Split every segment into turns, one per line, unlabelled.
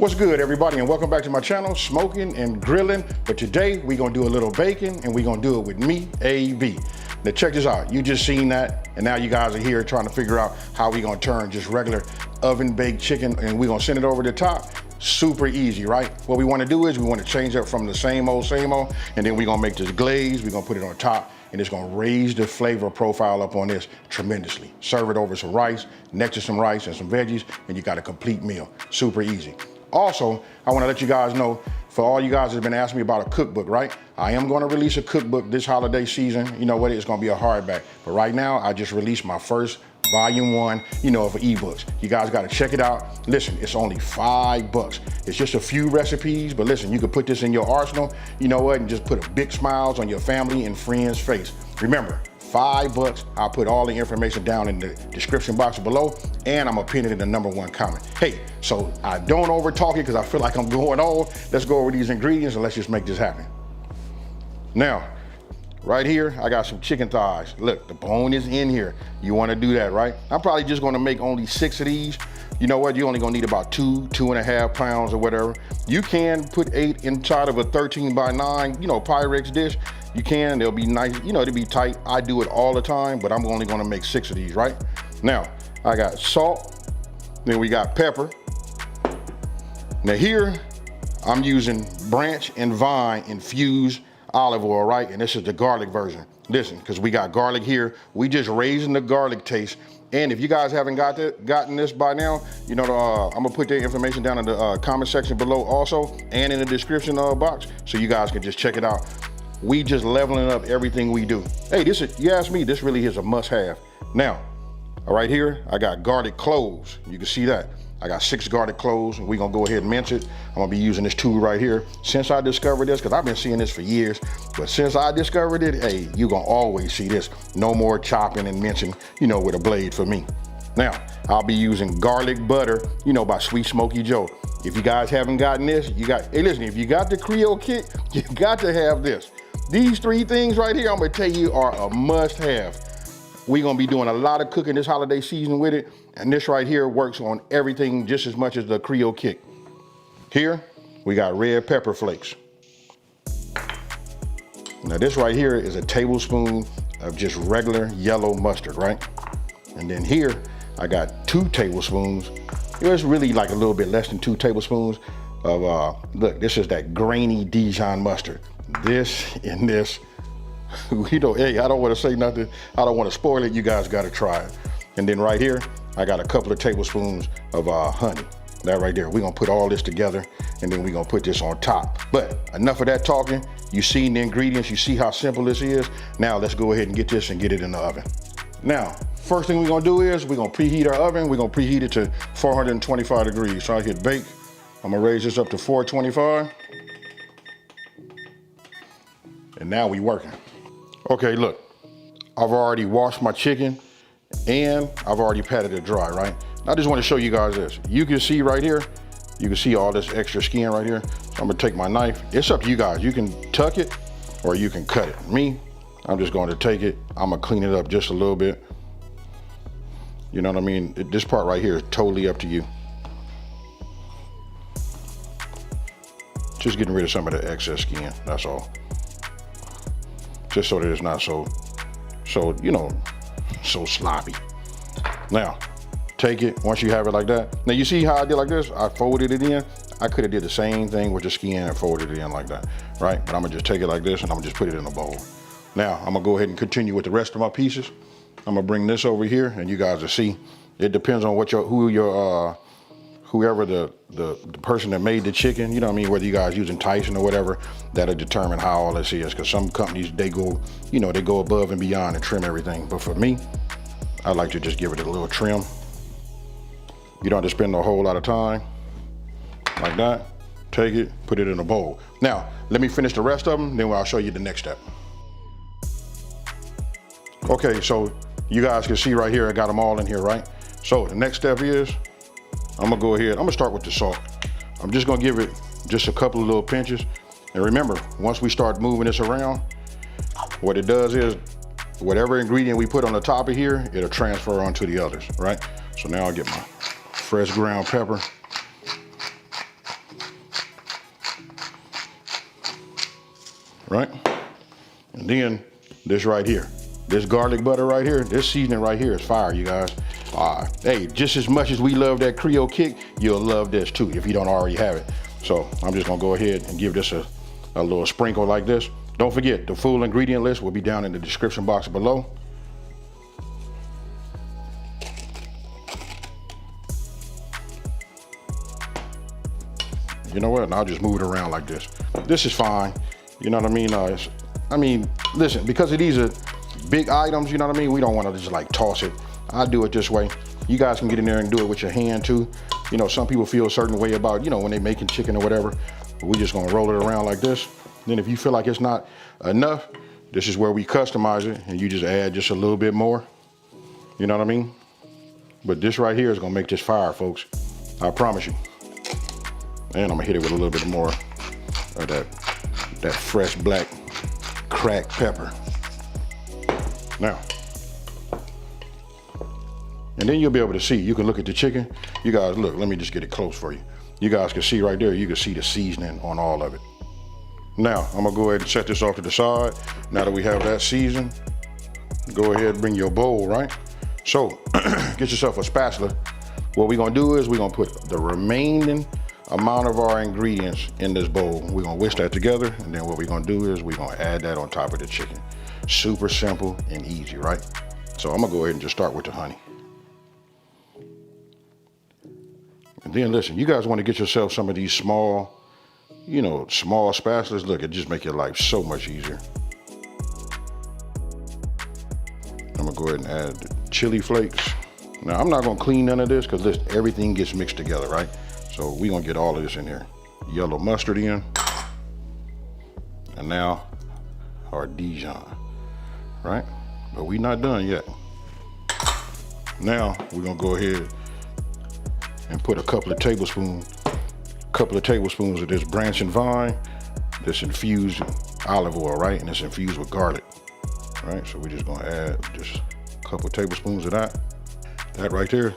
What's good, everybody, and welcome back to my channel, Smoking and Grilling. But today we're gonna do a little baking, and we're gonna do it with me, AB. Now check this out. You just seen that, and now you guys are here trying to figure out how we gonna turn just regular oven baked chicken, and we're gonna send it over the top. Super easy, right? What we wanna do is we wanna change up from the same old, and then we're gonna make this glaze, we're gonna put it on top, and it's gonna raise the flavor profile up on this tremendously. Serve it over some rice, next to some rice and some veggies, and you got a complete meal. Super easy. Also, I want to let you guys know, for all you guys that have been asking me about a cookbook, right? I am going to release a cookbook this holiday season. You know what? It's going to be a hardback. But right now, I just released my first volume 1, of ebooks. You guys got to check it out. Listen, it's only $5. It's just a few recipes, but listen, you can put this in your arsenal, and just put a big smiles on your family and friends' face. Remember, $5. I'll put all the information down in the description box below, and I'm gonna pin it in the #1 comment. Hey, so I don't over talk it because I feel like I'm going on. Let's go over these ingredients and let's just make this happen. Now, right here, I got some chicken thighs. Look, the bone is in here. You wanna do that, right? I'm probably just gonna make only 6 of these. You know what? You're only gonna need about 2.5 pounds or whatever. You can put 8 inside of a 13 by 9, Pyrex dish. You can, they'll be nice, it'll be tight. I do it all the time, but I'm only gonna make 6 of these, right? Now, I got salt, then we got pepper. Now here, I'm using Branch and Vine infused olive oil, right? And this is the garlic version. Listen, because we got garlic here. We just raising the garlic taste. And if you guys haven't gotten this by now, I'm gonna put the information down in the comment section below also, and in the description box, so you guys can just check it out. We just leveling up everything we do. Hey, you ask me, this really is a must-have. Now, right here, I got garlic cloves. You can see that. I got 6 garlic cloves, and we're gonna go ahead and mince it. I'm gonna be using this tool right here. Since I discovered this, because I've been seeing this for years, but since I discovered it, hey, you're gonna always see this. No more chopping and mincing, with a blade for me. Now, I'll be using garlic butter, by Sweet Smoky Joe. If you guys haven't gotten this, hey listen, if you got the Creole kit, you got to have this. These 3 things right here, I'm gonna tell you, are a must-have. We're gonna be doing a lot of cooking this holiday season with it, and this right here works on everything just as much as the Creole kit. Here, we got red pepper flakes. Now this right here is a tablespoon of just regular yellow mustard, right? And then here, I got 2 tablespoons. It's really like a little bit less than 2 tablespoons of, look, this is that grainy Dijon mustard. This and this, hey, I don't want to say nothing. I don't want to spoil it. You guys got to try it. And then right here, I got a couple of tablespoons of honey. That right there. We're going to put all this together, and then we're going to put this on top. But enough of that talking. You seen the ingredients. You see how simple this is. Now let's go ahead and get this and get it in the oven. Now, first thing we're going to do is we're going to preheat our oven. We're going to preheat it to 425 degrees. So I hit bake. I'm going to raise this up to 425. And now we working. Okay, look, I've already washed my chicken and I've already patted it dry, right? I just want to show you guys this. You can see right here, you can see all this extra skin right here. So I'm gonna take my knife. It's up to you guys. You can tuck it or you can cut it. Me, I'm just going to take it. I'm gonna clean it up just a little bit. You know what I mean? This part right here is totally up to you. Just getting rid of some of the excess skin, that's all. Just so that it's not so sloppy. Now, take it, once you have it like that. Now you see how I did like this? I folded it in. I could have did the same thing with the skin and folded it in like that, right? But I'm gonna just take it like this and I'm gonna just put it in a bowl. Now, I'm gonna go ahead and continue with the rest of my pieces. I'm gonna bring this over here and you guys will see. It depends on whoever the person that made the chicken, whether you guys using Tyson or whatever, that'll determine how all this is. Because some companies, they go above and beyond and trim everything. But for me, I like to just give it a little trim. You don't have to spend a whole lot of time. Like that, take it, put it in a bowl. Now, let me finish the rest of them, then I'll show you the next step. Okay, so you guys can see right here, I got them all in here, right? So the next step is, I'm gonna go ahead, I'm gonna start with the salt. I'm just gonna give it just a couple of little pinches. And remember, once we start moving this around, what it does is, whatever ingredient we put on the top of here, it'll transfer onto the others, right? So now I'll get my fresh ground pepper. right? And then this right here, this garlic butter right here, this seasoning right here is fire, you guys. Hey, just as much as we love that Creole kick, you'll love this too if you don't already have it. So I'm just gonna go ahead and give this a little sprinkle like this. Don't forget, the full ingredient list will be down in the description box below. You know what? And I'll just move it around like this. This is fine. You know what I mean? Listen, because of these are big items, you know what I mean? We don't want to just like toss it. I do it this way. You guys can get in there and do it with your hand too. You know, some people feel a certain way about, you know, when they're making chicken or whatever. But we just gonna roll it around like this. Then if you feel like it's not enough, this is where we customize it and you just add just a little bit more. You know what I mean? But this right here is gonna make this fire, folks. I promise you. And I'm gonna hit it with a little bit more of that fresh black cracked pepper. Now, and then you'll be able to see, you can look at the chicken. You guys, look, let me just get it close for you. You guys can see right there, you can see the seasoning on all of it. Now, I'm gonna go ahead and set this off to the side. Now that we have that seasoned, go ahead and bring your bowl, right? So, get yourself a spatula. What we're gonna do is we're gonna put the remaining amount of our ingredients in this bowl. We're gonna whisk that together, and then what we're gonna do is we're gonna add that on top of the chicken. Super simple and easy, right? So I'm gonna go ahead and just start with the honey. And then listen, you guys wanna get yourself some of these small, you know, small spatulas. Look, it just make your life so much easier. I'm gonna go ahead and add the chili flakes. Now I'm not gonna clean none of this because listen, everything gets mixed together, right? So we're gonna get all of this in here. Yellow mustard in. And now our Dijon, right? But we're not done yet. Now we're gonna go ahead and put a couple of tablespoons of this Branch and Vine, this infused olive oil, right? And it's infused with garlic, right? So we're just gonna add just a couple of tablespoons of that right there.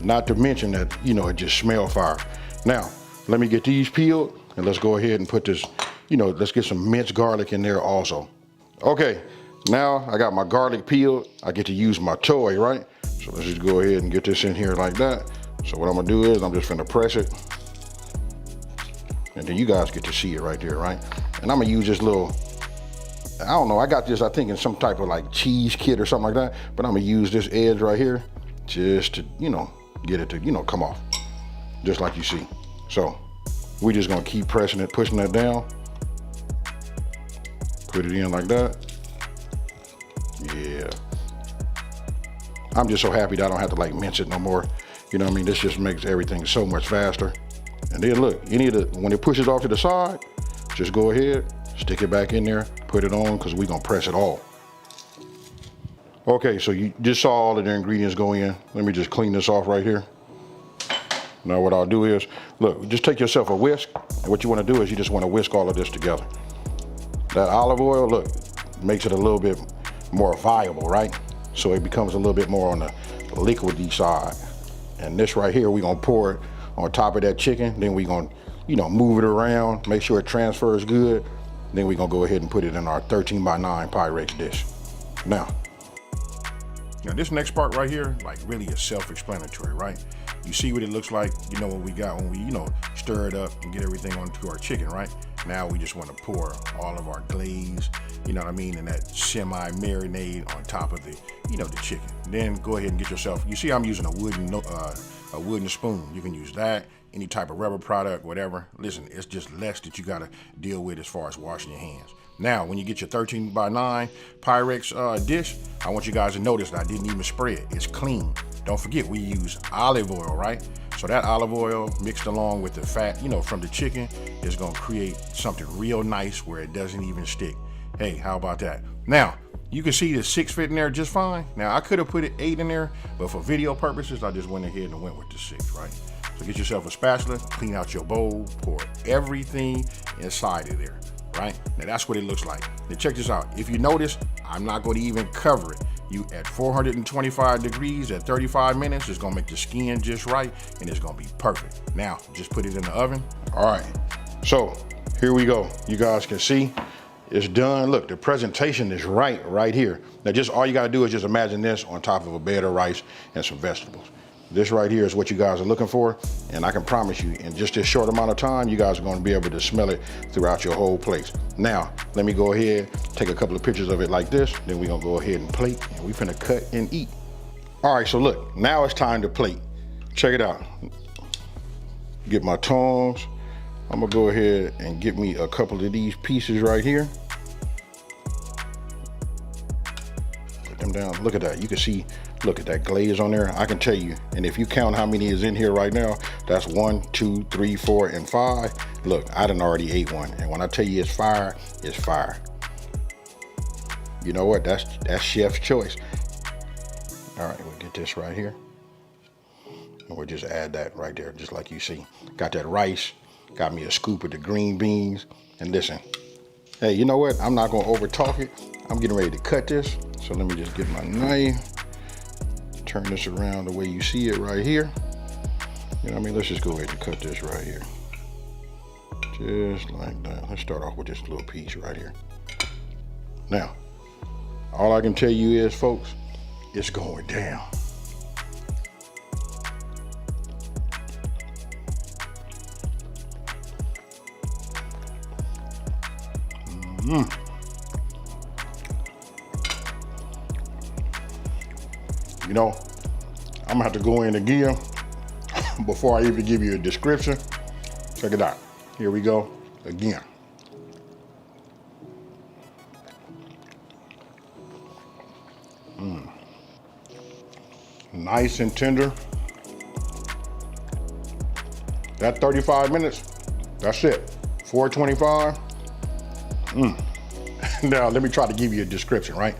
Not to mention that, you know, it just smells fire. Now, let me get these peeled and let's go ahead and put this, you know, let's get some minced garlic in there also. Okay, now I got my garlic peeled. I get to use my toy, right? So let's just go ahead and get this in here like that. So what I'm gonna do is I'm just gonna press it. And then you guys get to see it right there, right? And I'm gonna use this little, I don't know, I got this, I think in some type of like cheese kit or something like that, but I'm gonna use this edge right here just to, you know, get it to, you know, come off, just like you see. So we're just gonna keep pressing it, pushing that down. Put it in like that. Yeah. I'm just so happy that I don't have to like mince it no more. You know what I mean? This just makes everything so much faster. And then look, when it pushes off to the side, just go ahead, stick it back in there, put it on, because we're gonna press it all. Okay, so you just saw all of the ingredients go in. Let me just clean this off right here. Now what I'll do is, look, just take yourself a whisk, and what you wanna do is you just wanna whisk all of this together. That olive oil, look, makes it a little bit more viable, right? So it becomes a little bit more on the liquidy side. And this right here, we're gonna pour it on top of that chicken. Then we're gonna, you know, move it around, make sure it transfers good. Then we're gonna go ahead and put it in our 13x9 Pyrex dish. Now this next part right here, like really is self-explanatory, right? You see what it looks like, you know what we got when we, you know, stir it up and get everything onto our chicken, right? Now we just want to pour all of our glaze, you know what I mean, and that semi-marinade on top of the, you know, the chicken. Then go ahead and get yourself, you see I'm using a wooden spoon. You can use that, any type of rubber product, whatever. Listen, it's just less that you got to deal with as far as washing your hands. Now, when you get your 13x9 Pyrex dish, I want you guys to notice that I didn't even spray it. It's clean. Don't forget, we use olive oil, right? So that olive oil mixed along with the fat, you know, from the chicken is gonna create something real nice where it doesn't even stick. Hey, how about that? Now, you can see the 6 fit in there just fine. Now, I could have put it 8 in there, but for video purposes, I just went ahead and went with the 6, right? So get yourself a spatula, clean out your bowl, pour everything inside of there. Right? Now that's what it looks like. Now check this out. If you notice, I'm not going to even cover it. You at 425 degrees at 35 minutes, it's going to make the skin just right and it's going to be perfect. Now, just put it in the oven. All right, so here we go. You guys can see It's done. Look, the presentation is right here. Now just all you gotta do is just imagine this on top of a bed of rice and some vegetables. This right here is what you guys are looking for, and I can promise you in just this short amount of time, you guys are gonna be able to smell it throughout your whole place. Now, let me go ahead, take a couple of pictures of it like this, then we're gonna go ahead and plate, and we finna cut and eat. All right, so look, now it's time to plate. Check it out. Get my tongs. I'm gonna go ahead and get me a couple of these pieces right here. Put them down, look at that, you can see, look at that glaze on there. I can tell you, and if you count how many is in here right now, that's 1, 2, 3, 4, and 5. Look, I done already ate one, and when I tell you it's fire, it's fire. You know what, that's chef's choice. All right, we'll get this right here. And we'll just add that right there, just like you see. Got that rice, got me a scoop of the green beans, and listen, hey, you know what, I'm not gonna over talk it. I'm getting ready to cut this, so let me just get my knife. Turn this around the way you see it right here. You know what I mean? Let's just go ahead and cut this right here. Just like that. Let's start off with this little piece right here. Now, all I can tell you is, folks, it's going down. You know, I'm gonna have to go in again before I even give you a description. Check it out. Here we go again. Nice and tender. That 35 minutes, that's it. 425. Now, let me try to give you a description, right?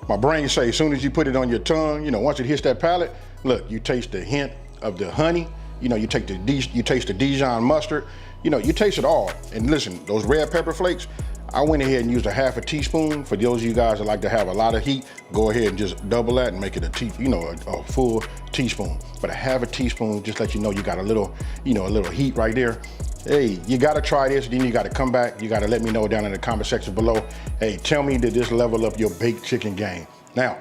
My brain say as soon as you put it on your tongue, you know, once it hits that palate, look, you taste the hint of the honey, you know, you taste the Dijon mustard, you know, you taste it all. And listen, those red pepper flakes, I went ahead and used a half a teaspoon. For those of you guys that like to have a lot of heat, go ahead and just double that and make it a full teaspoon. But a half a teaspoon, just let you know you got a little, you know, a little heat right there. Hey, you gotta try this, then you gotta come back. You gotta let me know down in the comment section below. Hey, tell me, did this level up your baked chicken game? Now,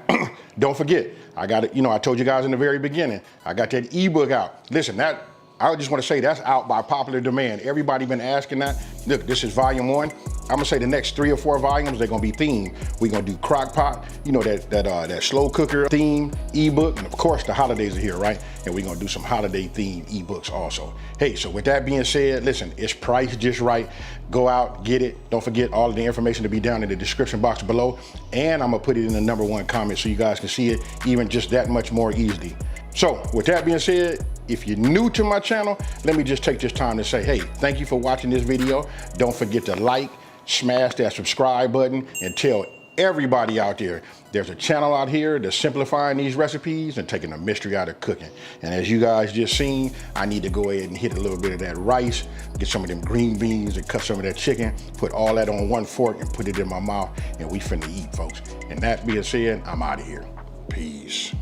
don't forget, I got it, you know, I told you guys in the very beginning, I got that ebook out. Listen, I just wanna say that's out by popular demand. Everybody been asking that. Look, this is volume 1. I'm gonna say the next 3 or 4 volumes, they're gonna be themed. We're gonna do crock pot, you know, that slow cooker theme ebook, and of course the holidays are here, right? And we're gonna do some holiday themed ebooks also. Hey, so with that being said, listen, it's priced just right. Go out, get it. Don't forget all of the information to be down in the description box below, and I'm gonna put it in the #1 comment so you guys can see it even just that much more easily. So with that being said, if you're new to my channel, let me just take this time to say, hey, thank you for watching this video. Don't forget to like, smash that subscribe button, and tell everybody out there there's a channel out here that's simplifying these recipes and taking the mystery out of cooking. And as you guys just seen, I need to go ahead and hit a little bit of that rice, get some of them green beans and cut some of that chicken, put all that on one fork and put it in my mouth, and we finna eat, folks. And that being said, I'm out of here. Peace.